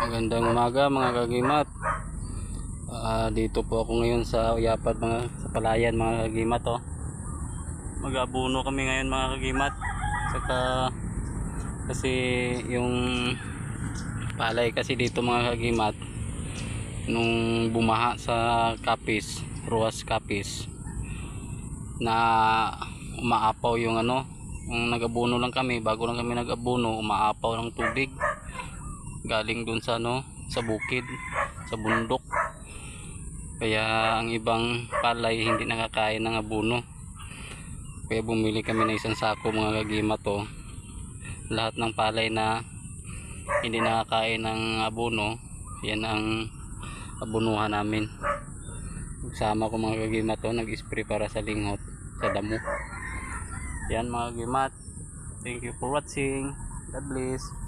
Magandang umaga mga kagimat. Dito po ako ngayon sa Uyapad sa Palayan mga kagimat Mag-abuno kami ngayon mga kagimat. Saka kasi yung palay kasi dito mga kagimat nung bumaha sa Capiz, Ruas Capiz na umaapaw yung yung nag-abuno lang kami, bago lang kami nag-abuno, umaapaw ng tubig galing dun sa sa bukid, sa bundok. Kaya ang ibang palay hindi nakakain ng abono. Kaya bumili kami ng isang sako mga kagimat lahat ng palay na hindi nakakain ng abono, yan ang abunuhan namin. Nagsama ko mga kagimat nag-spray para sa linghot sa damo. Yan mga kagimat, thank you for watching. God bless.